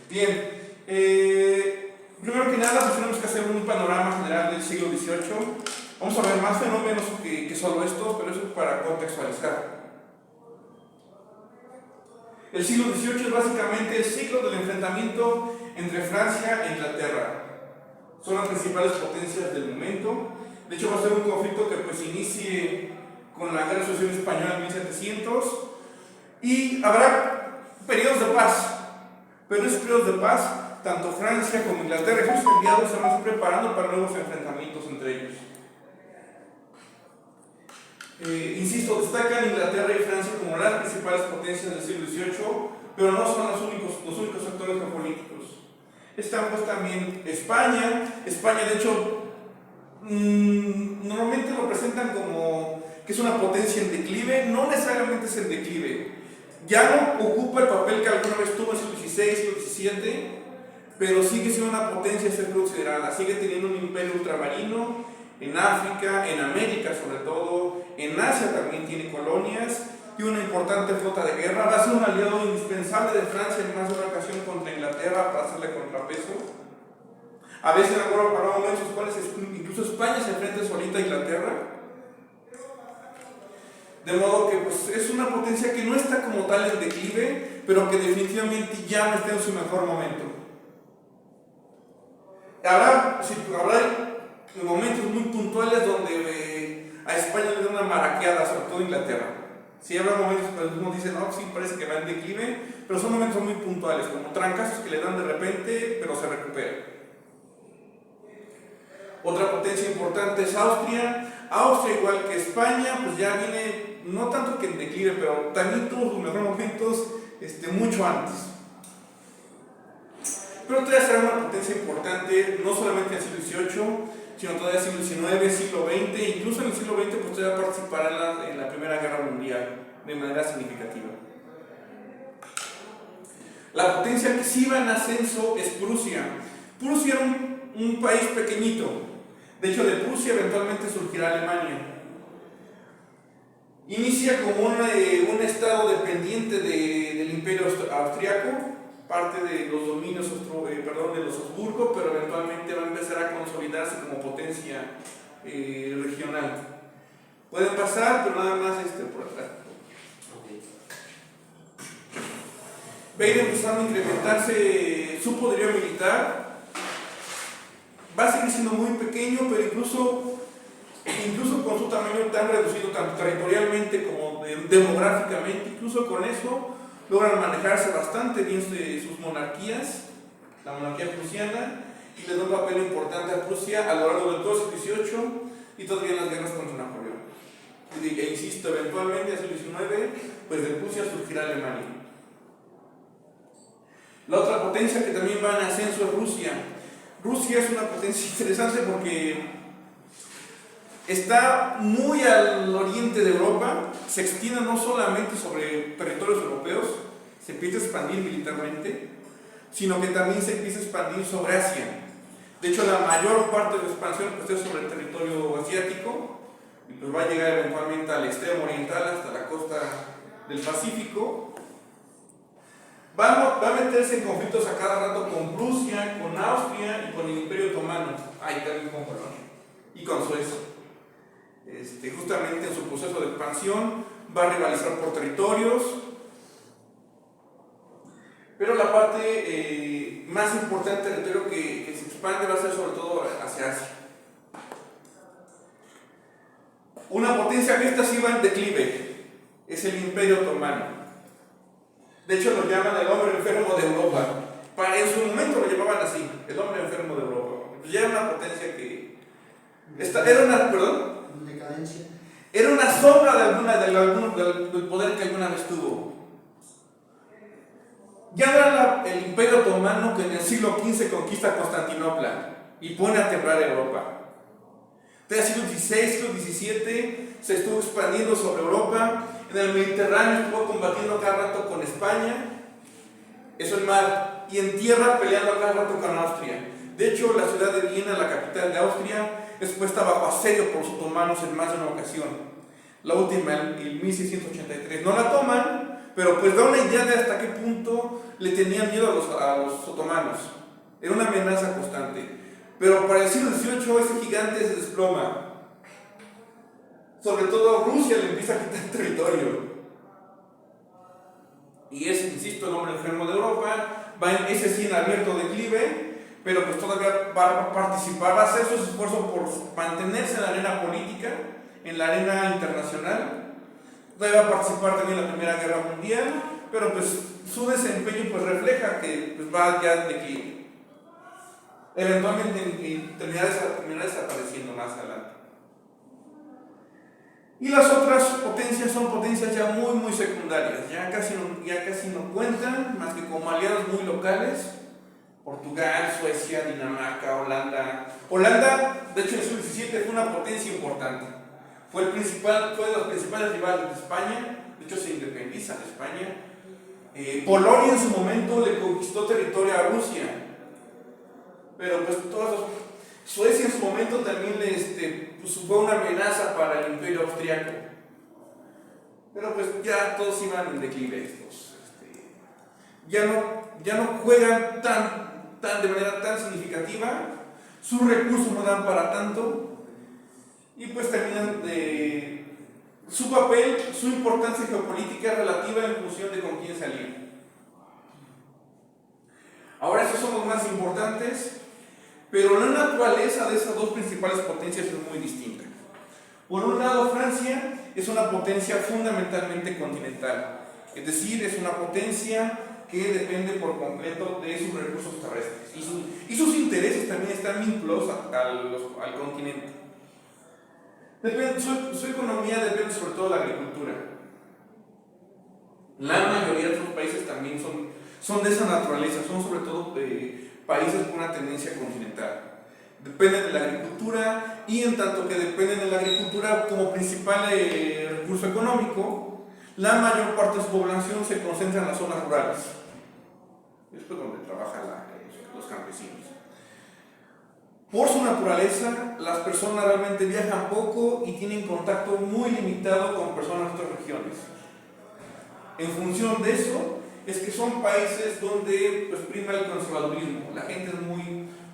Bien, primero que nada pues tenemos que hacer un panorama general del siglo XVIII. Vamos a ver más fenómenos que solo estos, pero eso es para contextualizar. El siglo XVIII es básicamente el ciclo del enfrentamiento entre Francia e Inglaterra. Son las principales potencias del momento. De hecho va a ser un conflicto que pues inicie con la Guerra de Sucesión Española en 1700 y habrá periodos de paz. Pero en esos periodos de paz, tanto Francia como Inglaterra y sus aliados se van preparando para nuevos enfrentamientos entre ellos. Insisto, destacan Inglaterra y Francia como las principales potencias del siglo XVIII, pero no son los únicos actores geopolíticos. Están pues también España. España, de hecho, normalmente lo presentan como que es una potencia en declive. No necesariamente es en declive. Ya no ocupa el papel que alguna vez tuvo en el siglo XVI, siglo XVII, pero sigue siendo una potencia a ser considerada. Sigue teniendo un imperio ultramarino en África, en América sobre todo, en Asia también tiene colonias y una importante flota de guerra. Va a ser un aliado indispensable de Francia en más de una ocasión contra Inglaterra para hacerle contrapeso. A veces habrá momentos en los cuales incluso España se enfrenta solita a Inglaterra. De modo que pues, es una potencia que no está como tal en declive, pero que definitivamente ya no está en su mejor momento. Habrá momentos muy puntuales donde a España le da una maraqueada, sobre todo a Inglaterra. Sí, habrá momentos cuando uno dice, no, sí, parece que va en declive, pero son momentos muy puntuales, como trancazos que le dan de repente, pero se recupera. Otra potencia importante es Austria. Austria, igual que España, pues ya viene, no tanto que en declive, pero también tuvo sus mejores momentos mucho antes. Pero todavía será una potencia importante, no solamente en el siglo XVIII, sino todavía en el siglo XIX, siglo XX, incluso en el siglo XX pues todavía participará en la Primera Guerra Mundial de manera significativa. La potencia que sí va en ascenso es Prusia. Prusia era un país pequeñito. De hecho, de Prusia eventualmente surgirá Alemania. Inicia como un estado dependiente del Imperio Austriaco, parte de los dominios de los Habsburgo, pero eventualmente va a empezar a consolidarse como potencia regional. Pueden pasar, pero nada más por atrás. Va a ir empezando a incrementarse su poderío militar. Va a seguir siendo muy pequeño, pero incluso con su tamaño tan reducido, tanto territorialmente como demográficamente, incluso con eso logran manejarse bastante bien sus monarquías, la monarquía prusiana, y le da un papel importante a Prusia a lo largo de todo el XVIII y todavía en las guerras contra Napoleón. E insisto, eventualmente hacia el XIX, pues de Prusia surgirá Alemania. La otra potencia que también va en ascenso es Rusia. Rusia es una potencia interesante porque está muy al oriente de Europa, se extiende no solamente sobre territorios europeos, se empieza a expandir militarmente, sino que también se empieza a expandir sobre Asia. De hecho, la mayor parte de la expansión pues, es sobre el territorio asiático, y pues va a llegar eventualmente al extremo oriental, hasta la costa del Pacífico. Va a meterse en conflictos a cada rato con Prusia, con Austria y con el Imperio Otomano, ahí también con Polonia y con Suecia. Justamente en su proceso de expansión va a rivalizar por territorios, pero la parte más importante del territorio que se expande va a ser sobre todo hacia Asia. Una potencia que esta sí va en declive es el Imperio Otomano. De hecho lo llaman el hombre enfermo de Europa. En su momento lo llamaban así, el hombre enfermo de Europa. Ya era una potencia que era una sombra del poder que alguna vez tuvo. Ya no era el Imperio Otomano que en el siglo XV conquista Constantinopla y pone a temblar Europa. Desde el siglo XVI, siglo XVII se estuvo expandiendo sobre Europa. En el Mediterráneo estuvo combatiendo cada rato con España, eso en mar, y en tierra peleando cada rato con Austria. De hecho, la ciudad de Viena, la capital de Austria, es puesta bajo asedio por los otomanos en más de una ocasión. La última, en 1683. No la toman, pero pues da una idea de hasta qué punto le tenían miedo a los otomanos. Era una amenaza constante. Pero para el siglo XVIII ese gigante se desploma. Sobre todo Rusia le empieza a quitar territorio. Y es, insisto, el hombre enfermo de Europa, va en ese sí en abierto declive, pero pues todavía va a participar, va a hacer sus esfuerzos por mantenerse en la arena política, en la arena internacional. Todavía va a participar también en la Primera Guerra Mundial, pero pues su desempeño pues refleja que pues, va ya de declive. Eventualmente terminará desapareciendo más adelante. Y las otras potencias son potencias ya muy secundarias, ya casi no cuentan, más que como aliados muy locales. Portugal, Suecia, Dinamarca, Holanda. Holanda, de hecho en el siglo XVII fue una potencia importante. Fue de los principales rivales de España, de hecho se independiza de España. Polonia en su momento le conquistó territorio a Rusia, pero pues Suecia en su momento también pues, fue una amenaza para el imperio austriaco. Pero pues ya todos iban en declive estos. Ya no juegan de manera tan significativa, sus recursos no dan para tanto, y pues terminan su papel, su importancia geopolítica relativa en función de con quién salir. Ahora estos son los más importantes, pero la naturaleza de esas dos principales potencias es muy distinta. Por un lado, Francia es una potencia fundamentalmente continental, es decir, es una potencia que depende por completo de sus recursos terrestres y sus intereses también están vinculados al continente. Su economía depende sobre todo de la agricultura. La mayoría de otros países también son de esa naturaleza, son sobre todo países con una tendencia continental. Dependen de la agricultura y en tanto que dependen de la agricultura como principal recurso económico, la mayor parte de su población se concentra en las zonas rurales. Esto es donde trabajan los campesinos. Por su naturaleza, las personas realmente viajan poco y tienen contacto muy limitado con personas de otras regiones. En función de eso, es que son países donde pues, prima el conservadurismo. La gente es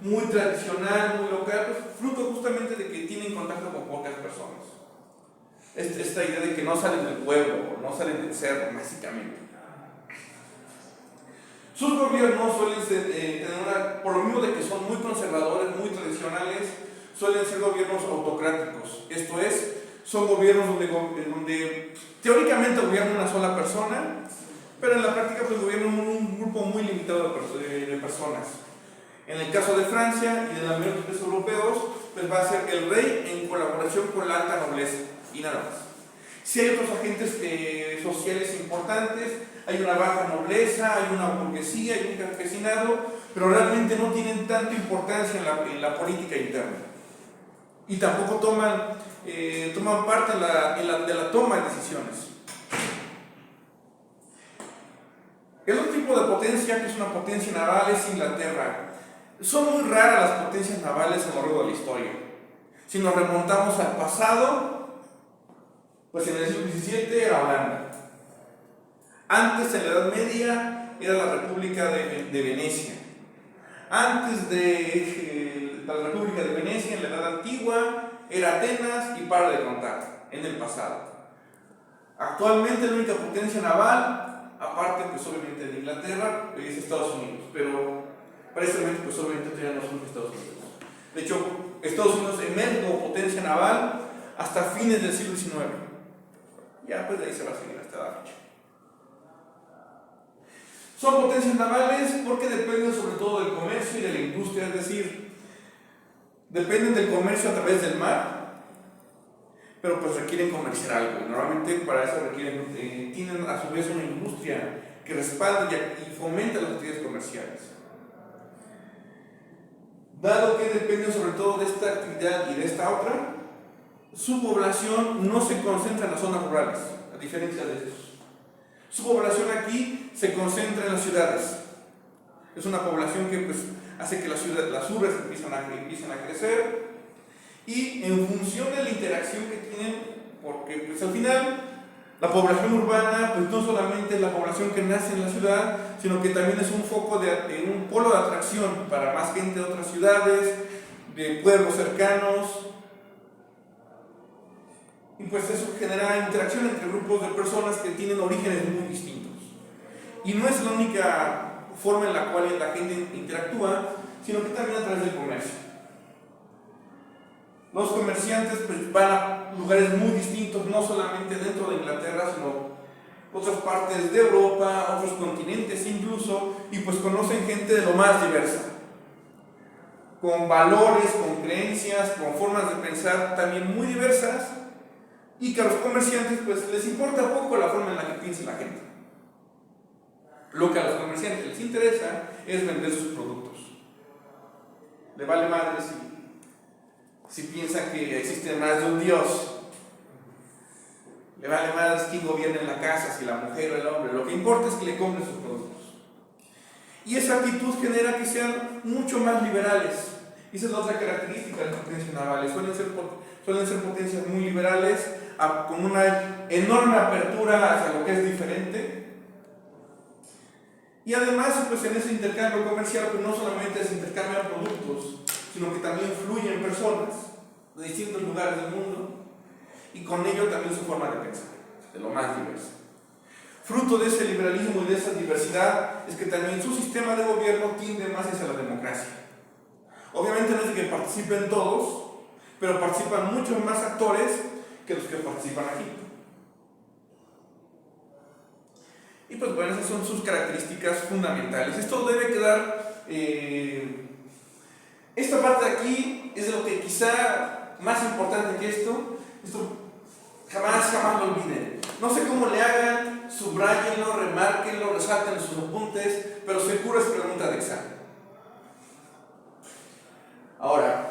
muy tradicional, muy local, pues, fruto justamente de que tienen contacto con pocas personas. Esta idea de que no salen del pueblo, no salen del cerro, básicamente. Sus gobiernos suelen tener por lo mismo de que son muy conservadores, muy tradicionales, suelen ser gobiernos autocráticos. Esto es, son gobiernos donde teóricamente gobierna una sola persona, pero en la práctica pues gobierna un grupo muy limitado de personas. En el caso de Francia y de la mayoría de los países europeos, pues va a ser el rey en colaboración con la alta nobleza y nada más. Si hay otros agentes sociales importantes, hay una baja nobleza, hay una burguesía, hay un campesinado, pero realmente no tienen tanta importancia en la política interna. Y tampoco toman parte de la toma de decisiones. El otro tipo de potencia, que es una potencia naval, es Inglaterra. Son muy raras las potencias navales a lo largo de la historia. Si nos remontamos al pasado, pues en el siglo XVII era Holanda. Antes, en la Edad Media, era la República de Venecia. Antes de la República de Venecia, en la Edad Antigua, era Atenas y para de contar, en el pasado. Actualmente la única potencia naval, aparte pues obviamente de Inglaterra, es Estados Unidos, pero precisamente pues obviamente todavía no son Estados Unidos. De hecho, Estados Unidos emerge como potencia naval hasta fines del siglo XIX. Ya pues de ahí se va a seguir hasta la fecha. Son potencias navales porque dependen sobre todo del comercio y de la industria, es decir, dependen del comercio a través del mar, pero pues requieren comerciar algo. Normalmente para eso tienen a su vez una industria que respalda y fomenta las actividades comerciales. Dado que dependen sobre todo de esta actividad y de esta otra, su población no se concentra en las zonas rurales, a diferencia de estos. Su población aquí se concentra en las ciudades. Es una población que pues, hace que las urbes empiezan a crecer y en función de la interacción que tienen, porque pues, al final La población urbana, pues no solamente es la población que nace en la ciudad, sino que también es un un polo de atracción para más gente de otras ciudades, de pueblos cercanos. Y pues eso genera interacción entre grupos de personas que tienen orígenes muy distintos. Y no es la única forma en la cual la gente interactúa, sino que también a través del comercio. Los comerciantes pues, van a lugares muy distintos, no solamente dentro de Inglaterra, sino otras partes de Europa, otros continentes incluso, y pues conocen gente de lo más diversa, con valores, con creencias, con formas de pensar también muy diversas, y que a los comerciantes pues les importa poco la forma en la que piensa la gente. Lo que a los comerciantes les interesa es vender sus productos. Le vale madre si piensan que existe más de un Dios. Le vale madre quién gobierna en la casa, si la mujer o el hombre. Lo que importa es que le compren sus productos. Y esa actitud genera que sean mucho más liberales. Esa es la otra característica de las potencias navales. Suelen ser potencias muy liberales, con una enorme apertura hacia lo que es diferente. Y además, pues en ese intercambio comercial, pues no solamente se intercambian productos, sino que también fluyen personas de distintos lugares del mundo, y con ello también su forma de pensar, de lo más diverso. Fruto de ese liberalismo y de esa diversidad es que también su sistema de gobierno tiende más hacia la democracia. Obviamente no es que participen todos, pero participan muchos más actores que los que participan aquí. Y pues bueno, esas son sus características fundamentales. Esto debe quedar... esta parte de aquí es lo que quizá más importante que esto jamás lo olviden. No sé cómo le hagan, subrayenlo, remárquenlo, resalten en sus apuntes, pero seguro es pregunta de examen. Ahora,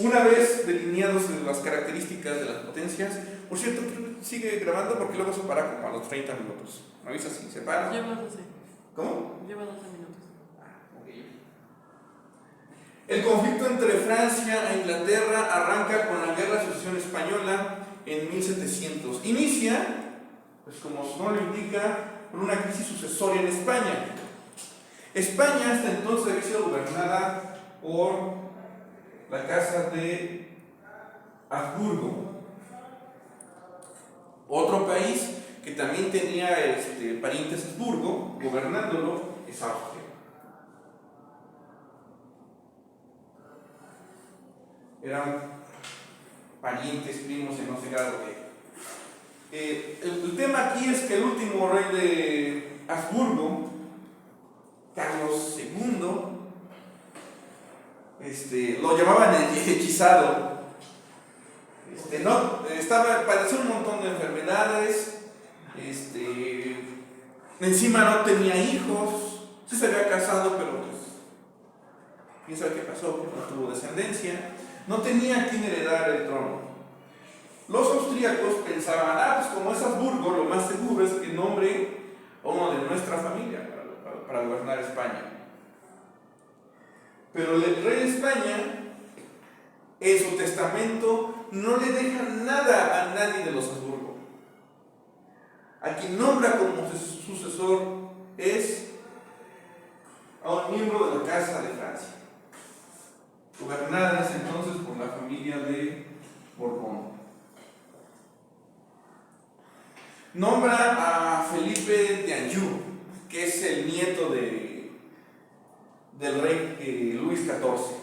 una vez delineados las características de las potencias, por cierto, sigue grabando porque luego se para como a los 30 minutos. ¿Me avisas si se para? Lleva 12. ¿Cómo? Lleva 12 minutos. Okay. El conflicto entre Francia e Inglaterra arranca con la Guerra de Sucesión Española en 1700. Inicia, pues como su nombre indica, con una crisis sucesoria en España. España hasta entonces había sido gobernada por la casa de Habsburgo. Otro país que también tenía parientes Habsburgo gobernándolo es Austria. Eran parientes, primos en no sé grado de... el tema aquí es que el último rey de Habsburgo, Carlos II, lo llamaban el hechizado. Padeció un montón de enfermedades, encima no tenía hijos, sí se había casado, pero pues, quién sabe qué pasó, porque no tuvo descendencia, no tenía a quien heredar el trono. Los austríacos pensaban, pues como es Habsburgo, lo más seguro es que nombre a uno de nuestra familia para gobernar España. Pero el rey de España, en su testamento, no le deja nada a nadie de los Habsburgo. A quien nombra como sucesor es a un miembro de la Casa de Francia, gobernada entonces por la familia de Borbón. Nombra a Felipe de Anjou, que es el nieto del rey Luis XIV.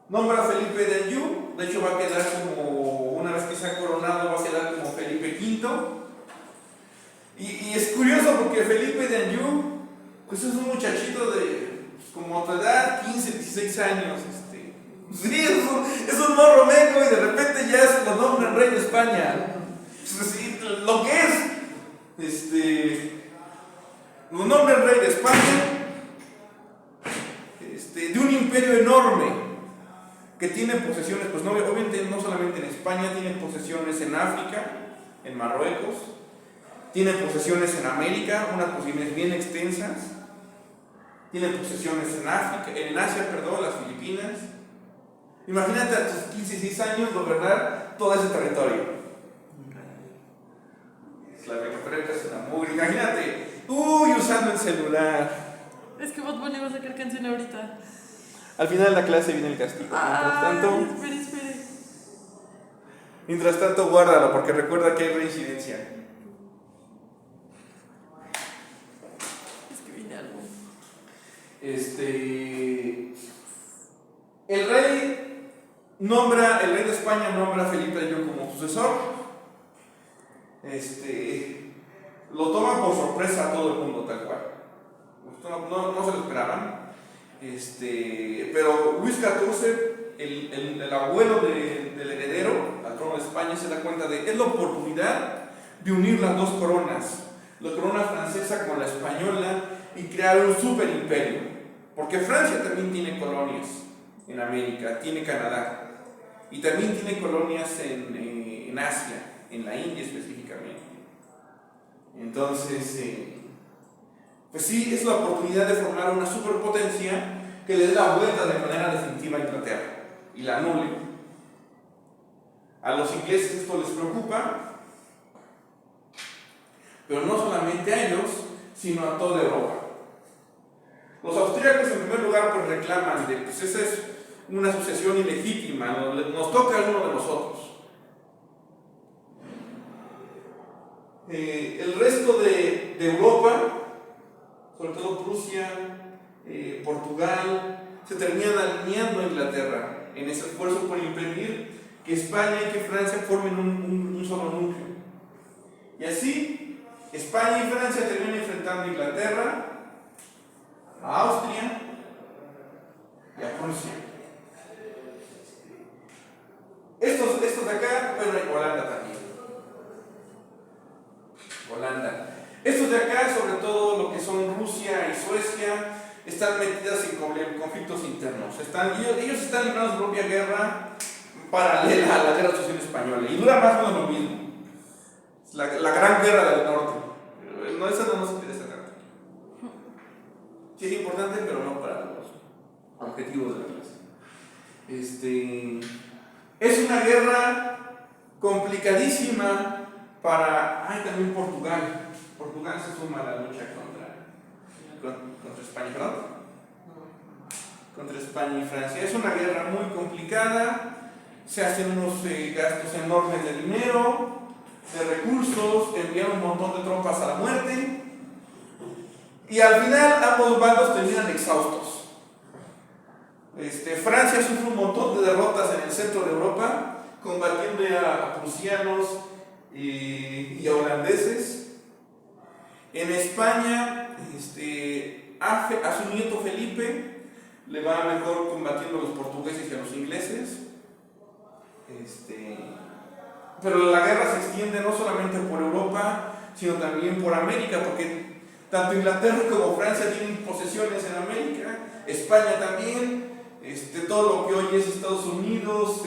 Nombra a Felipe de Anjou, de hecho va a quedar como, una vez que sea coronado, va a quedar como Felipe V. Y es curioso porque Felipe de Anjou, pues es un muchachito de como a tu edad, 15, 16 años. Sí, es un morro meco y de repente ya lo nombran rey de España. Sí, lo que es, lo nombran rey de España, de un imperio enorme que tiene posesiones, pues no, obviamente no solamente en España, tiene posesiones en África, en Marruecos, tiene posesiones en América, unas posesiones bien extensas, tiene posesiones en Asia, las Filipinas. Imagínate a tus 15, 16 años gobernar todo ese territorio. La megaprenda es una mugre. Imagínate, usando el celular. Es que Bad Bunny va a sacar canción ahorita. Al final de la clase viene el castigo. Espere. Mientras tanto, guárdalo, porque recuerda que hay reincidencia. Es que viene algo. El rey de España nombra a Felipe el como sucesor. Lo toma por sorpresa a todo el mundo, tal cual. No se lo esperaban. Pero Luis XIV, el abuelo del heredero al trono de España, se da cuenta de que es la oportunidad de unir las dos coronas, la corona francesa con la española, y crear un super imperio. Porque Francia también tiene colonias en América, tiene Canadá, y también tiene colonias en Asia, en la India específicamente. Entonces, pues sí, es la oportunidad de formar una superpotencia que le dé la vuelta de manera definitiva a Inglaterra y la anule. A los ingleses esto les preocupa, pero no solamente a ellos, sino a toda Europa. Los austríacos, en primer lugar, pues reclaman de que esa es una sucesión ilegítima, nos toca a uno de nosotros. El resto de Europa, sobre todo Prusia, Portugal, se terminan alineando a Inglaterra en ese esfuerzo por impedir que España y que Francia formen un solo núcleo. Y así, España y Francia terminan enfrentando a Inglaterra, a Austria y a Prusia. Estos de acá, bueno, y Holanda también. Holanda. Estos de acá, sobre todo lo que son Rusia y Suecia, están metidas en conflictos internos. Ellos están librando su propia guerra paralela a la guerra social española, y dura más o menos lo mismo. La gran guerra del norte. No, esa no nos interesa tanto. Sí es importante, pero no para los objetivos de la clase. Es una guerra complicadísima para... también Portugal. Portugal se suma a la lucha contra España, ¿perdón? Contra España y Francia. Es una guerra muy complicada. Se hacen unos gastos enormes de dinero, de recursos, envían un montón de tropas a la muerte, y al final ambos bandos terminan exhaustos. Francia sufre un montón de derrotas en el centro de Europa, combatiendo a prusianos y a holandeses. En España, a su nieto Felipe le va mejor combatiendo a los portugueses y a los ingleses. Pero la guerra se extiende no solamente por Europa, sino también por América, porque tanto Inglaterra como Francia tienen posesiones en América, España también, todo lo que hoy es Estados Unidos,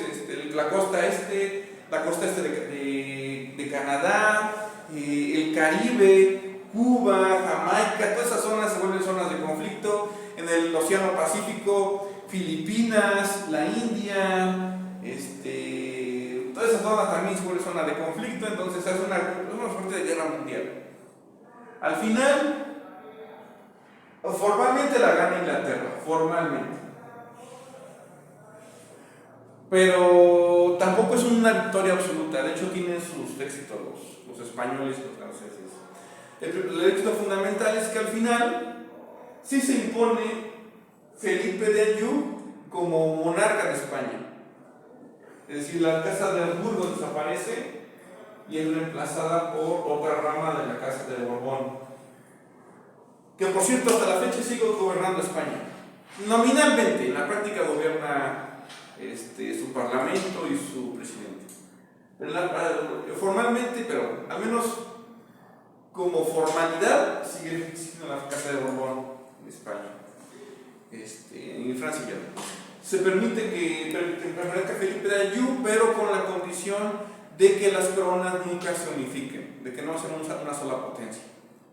la costa este de Canadá, el Caribe, Cuba, Jamaica, todas esas zonas se vuelven zonas de conflicto. En el Océano Pacífico, Filipinas, la India, todas esas zonas también se vuelven zona de conflicto. Entonces es una suerte de guerra mundial. Al final, formalmente la gana Inglaterra, formalmente. Pero tampoco es una victoria absoluta. De hecho, tienen sus éxitos los españoles y los franceses. El éxito fundamental es que al final sí se impone Felipe de Anjou como monarca de España. Es decir, la casa de Habsburgo desaparece y es reemplazada por otra rama de la casa de Borbón, que por cierto hasta la fecha sigue gobernando España. Nominalmente, en la práctica gobierna su parlamento y su presidente. Formalmente, pero al menos como formalidad, sigue existiendo la casa de Borbón en España. En Francia ya no. Se permite que permanezca Felipe de Anjou, pero con la condición de que las coronas nunca se unifiquen, de que no sean una sola potencia,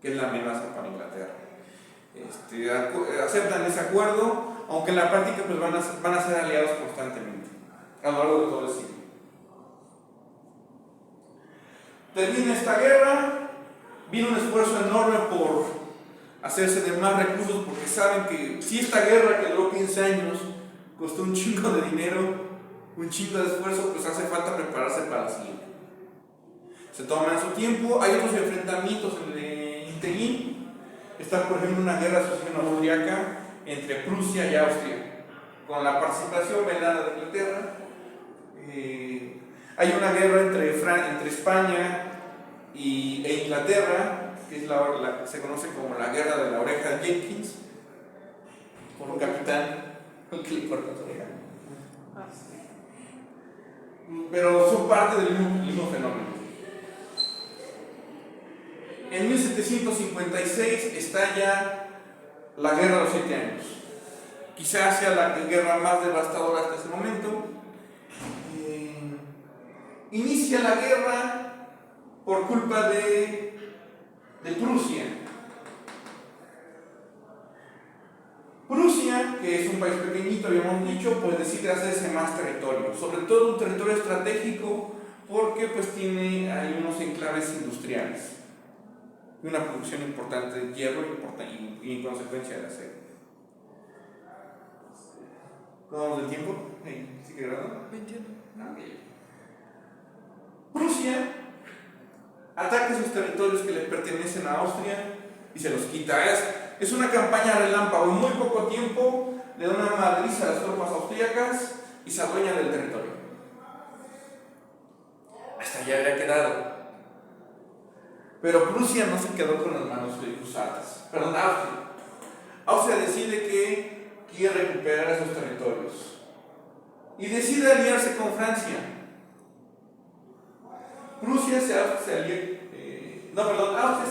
que es la amenaza para Inglaterra. Aceptan ese acuerdo, aunque en la práctica pues van a ser aliados constantemente a lo largo de todo el siglo. Termina esta guerra, viene un esfuerzo enorme por hacerse de más recursos, porque saben que si esta guerra que duró 15 años costó un chingo de dinero, un chingo de esfuerzo, pues hace falta prepararse para la siguiente. Se toman su tiempo. Hay otros enfrentamientos en el interín. Está, por ejemplo, una guerra de sucesión austriaca entre Prusia y Austria, con la participación velada de Inglaterra. Hay una guerra entre España e Inglaterra, que es la que se conoce como la guerra de la oreja de Jenkins, por un capitán que le corta su oreja. Pero son parte del mismo fenómeno. En 1756 estalla la Guerra de los 7 Años. Quizás sea la guerra más devastadora hasta ese momento. Inicia la guerra por culpa de Prusia. Prusia, que es un país pequeñito, habíamos dicho, pues decide hacerse más territorio, sobre todo un territorio estratégico, porque pues tiene ahí unos enclaves industriales y una producción importante de hierro y en consecuencia de acero. ¿Cómo vamos del tiempo? ¿Sí que grado? 21. Prusia ataca esos territorios que le pertenecen a Austria y se los quita. Es una campaña relámpago. En muy poco tiempo le da una madriza a las tropas austríacas y se adueña del territorio. Hasta allá habría quedado. Pero Prusia no se quedó con las manos cruzadas. Perdón, Austria. Austria decide que quiere recuperar esos territorios y decide aliarse con Francia. Austria se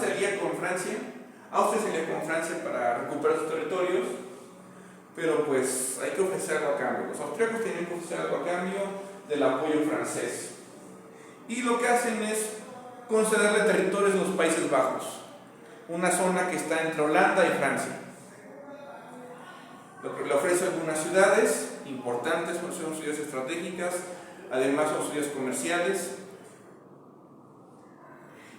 alía con Francia. Austria se alía con Francia para recuperar sus territorios, pero pues hay que ofrecer algo a cambio. Los austríacos tienen que ofrecer algo a cambio del apoyo francés. Y lo que hacen es concederle territorios en los Países Bajos, una zona que está entre Holanda y Francia. Le ofrece algunas ciudades importantes, son ciudades estratégicas, además son ciudades comerciales.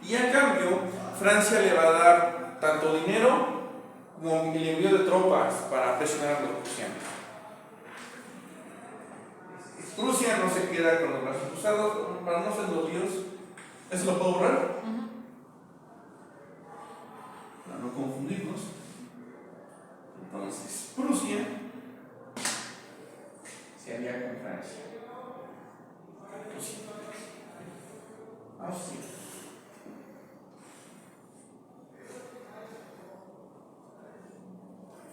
Y a cambio, Francia le va a dar tanto dinero como el envío de tropas para presionar a los prusianos. Prusia no se queda con los brazos cruzados, para no ser los líos. ¿Eso lo puedo borrar? Para no confundirnos. Entonces, Prusia se alía con Francia. Austria.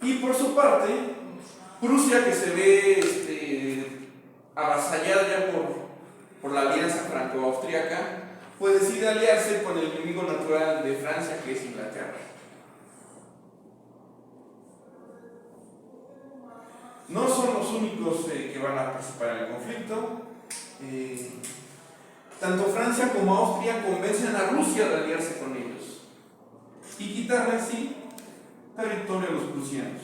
Y por su parte, Prusia, que se ve avasallada ya por la alianza franco-austriaca, pues decide aliarse con el enemigo natural de Francia, que es Inglaterra. No son los únicos que van a participar en el conflicto. Tanto Francia como Austria convencen a Rusia de aliarse con ellos y quitarle así territorio a los prusianos.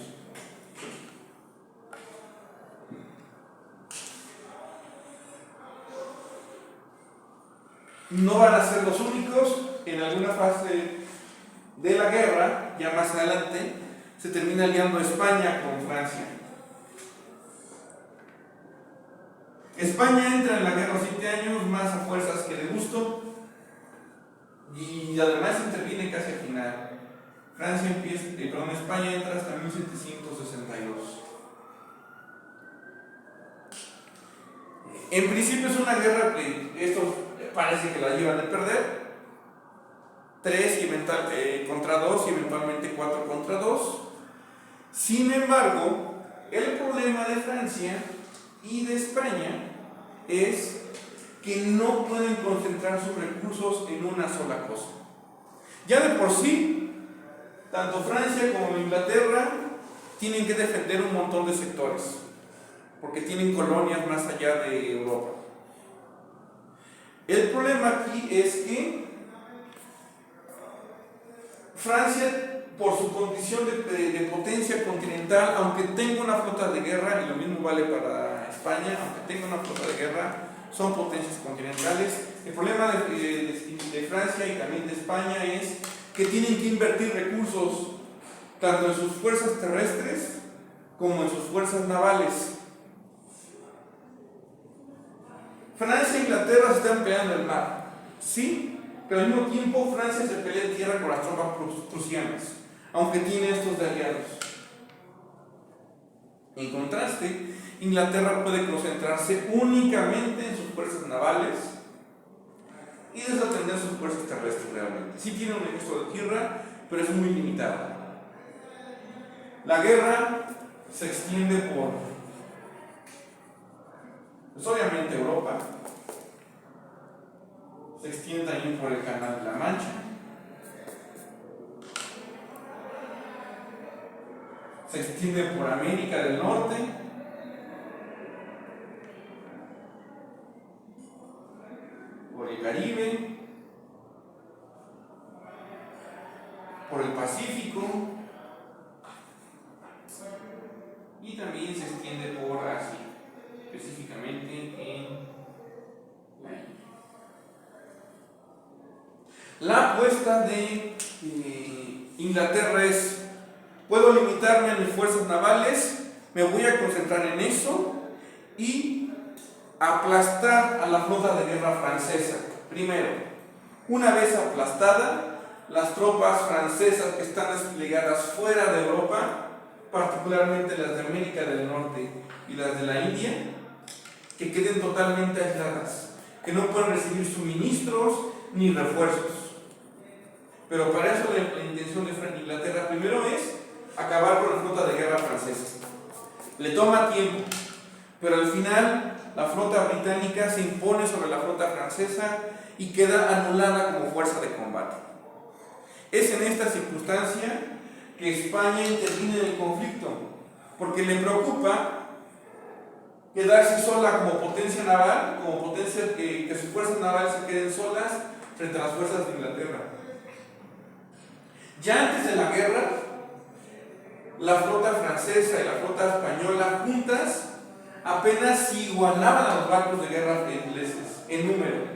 No van a ser los únicos. En alguna fase de la guerra, ya más adelante, se termina aliando España con Francia. España entra en la guerra 7 años, más a fuerzas que de gusto, y además interviene casi al final. España entra hasta 1762. En principio es una guerra que estos parece que la llevan a perder. 3 contra 2 y eventualmente 4 contra 2. Sin embargo, el problema de Francia y de España es que no pueden concentrar sus recursos en una sola cosa. Ya de por sí, tanto Francia como Inglaterra tienen que defender un montón de sectores, porque tienen colonias más allá de Europa. El problema aquí es que Francia, por su condición de potencia continental, aunque tenga una flota de guerra, y lo mismo vale para España, aunque tenga una flota de guerra, son potencias continentales. El problema de Francia y también de España es que tienen que invertir recursos tanto en sus fuerzas terrestres como en sus fuerzas navales. Francia e Inglaterra se están peleando en el mar, sí, pero al mismo tiempo Francia se pelea en tierra con las tropas prusianas, aunque tiene estos de aliados. En contraste, Inglaterra puede concentrarse únicamente en sus fuerzas navales y desatender sus fuerzas terrestres realmente. Sí tiene un ejército de tierra, pero es muy limitado. La guerra se extiende por, pues obviamente, Europa, se extiende también por el Canal de la Mancha, se extiende por América del Norte, por el Caribe, por el Pacífico y también se extiende por Asia, específicamente en la India. La apuesta de Inglaterra es: puedo limitarme a mis fuerzas navales, me voy a concentrar en eso y aplastar a la flota de guerra francesa. Primero, una vez aplastada, las tropas francesas que están desplegadas fuera de Europa, particularmente las de América del Norte y las de la India, que queden totalmente aisladas, que no puedan recibir suministros ni refuerzos. Pero para eso la intención de Inglaterra primero es acabar con la flota de guerra francesa. Le toma tiempo, pero al final la flota británica se impone sobre la flota francesa y queda anulada como fuerza de combate. Es en esta circunstancia que España interviene en el conflicto, porque le preocupa quedarse sola como potencia naval, como potencia que sus fuerzas navales se queden solas frente a las fuerzas de Inglaterra. Ya antes de la guerra, la flota francesa y la flota española juntas apenas si igualaban a los barcos de guerra ingleses en número.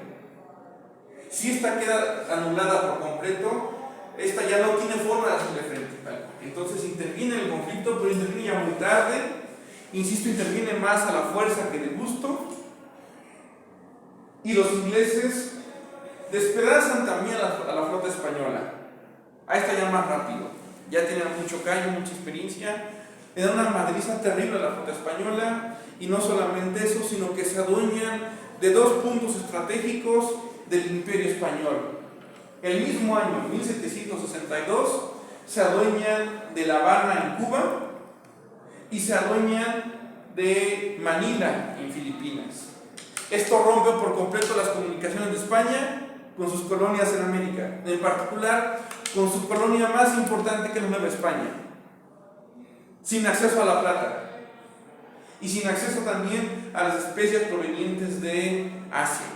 Si esta queda anulada por completo, esta ya no tiene forma de hacerle frente. Entonces interviene en el conflicto, pero interviene ya muy tarde. Insisto, interviene más a la fuerza que de gusto. Y los ingleses despedazan también a la flota española. A esta ya más rápido. Ya tienen mucho callo, mucha experiencia. Le dan una madriza terrible a la flota española. Y no solamente eso, sino que se adueñan de dos puntos estratégicos del Imperio Español. El mismo año, 1762, se adueñan de La Habana en Cuba y se adueñan de Manila en Filipinas. Esto rompe por completo las comunicaciones de España con sus colonias en América, en particular con su colonia más importante, que es la Nueva España, sin acceso a la plata y sin acceso también a las especias provenientes de Asia.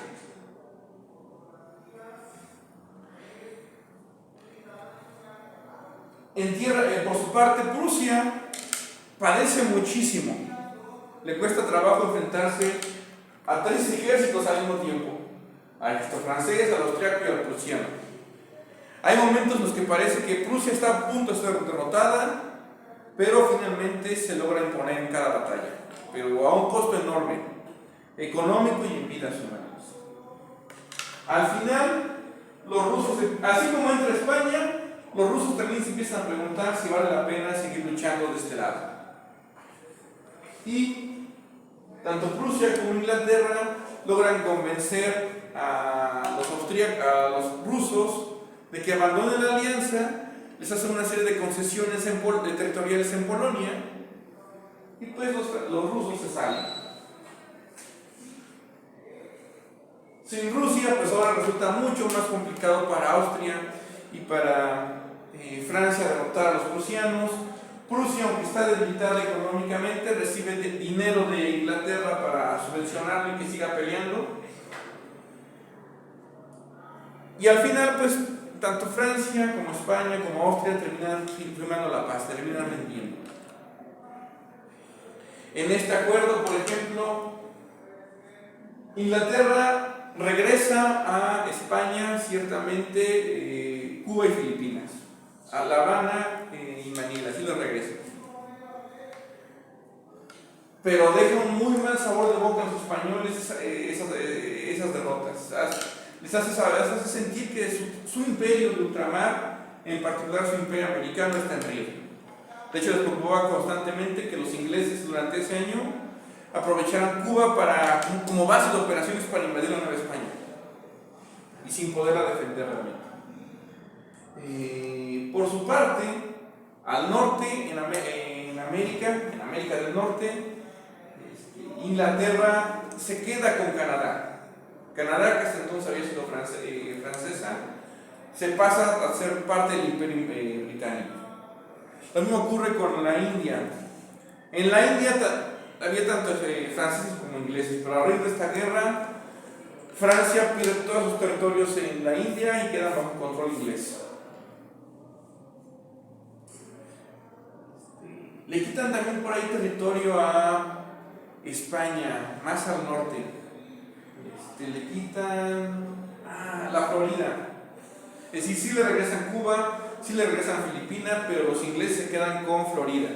Por su parte, Prusia padece muchísimo. Le cuesta trabajo enfrentarse a tres ejércitos al mismo tiempo: al ejército francés, al austriaco y al prusiano. Hay momentos en los que parece que Prusia está a punto de ser derrotada, pero finalmente se logra imponer en cada batalla, pero a un costo enorme, económico y en vidas humanas. Al final, los rusos, así como entra España, los rusos también se empiezan a preguntar si vale la pena seguir luchando de este lado. Y tanto Prusia como Inglaterra logran convencer a los rusos de que abandonen la alianza, les hacen una serie de concesiones territoriales en Polonia, y pues los rusos se salen. Sin Rusia, pues ahora resulta mucho más complicado para Austria y para Francia derrotar a los prusianos. Prusia, aunque está debilitada económicamente, recibe dinero de Inglaterra para subvencionarlo y que siga peleando. Y al final, pues, tanto Francia como España como Austria terminan firmando la paz, terminan vendiendo. En este acuerdo, por ejemplo, Inglaterra regresa a España ciertamente Cuba y Filipinas. a La Habana y Manila, así lo regresan. Pero deja un muy mal sabor de boca a los españoles esas derrotas. Les hace sentir que su imperio de ultramar, en particular su imperio americano, está en riesgo. De hecho, les preocupaba constantemente que los ingleses durante ese año aprovecharan Cuba como base de operaciones para invadir la Nueva España y sin poderla defender realmente. Por su parte, al norte, en América del Norte, Inglaterra se queda con Canadá. Canadá, que hasta entonces había sido francesa, se pasa a ser parte del Imperio Británico. Lo mismo ocurre con la India. En la India había tanto franceses como ingleses, pero a raíz de esta guerra, Francia pierde todos sus territorios en la India y queda bajo control inglés. Le quitan también por ahí territorio a España, más al norte. Le quitan la Florida. Es decir, sí le regresan Cuba, sí le regresan Filipinas, pero los ingleses se quedan con Florida.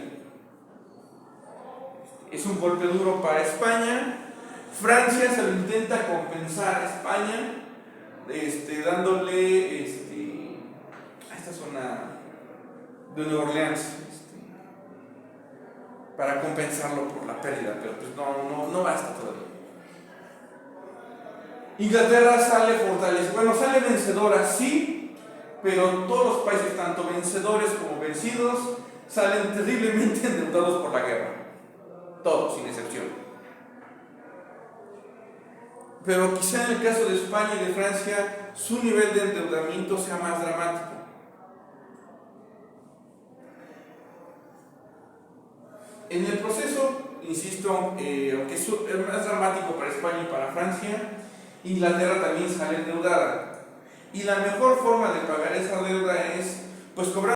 Es un golpe duro para España. Francia se lo intenta compensar a España, dándole a esta zona de Nueva Orleans, para compensarlo por la pérdida, pero pues no basta todavía. Inglaterra sale fortalecida, sale vencedora, sí, pero todos los países, tanto vencedores como vencidos, salen terriblemente endeudados por la guerra. Todos, sin excepción. Pero quizá en el caso de España y de Francia, su nivel de endeudamiento sea más dramático. En el proceso, insisto, aunque es más dramático para España y para Francia, Inglaterra también sale endeudada. Y la mejor forma de pagar esa deuda es, pues, cobrar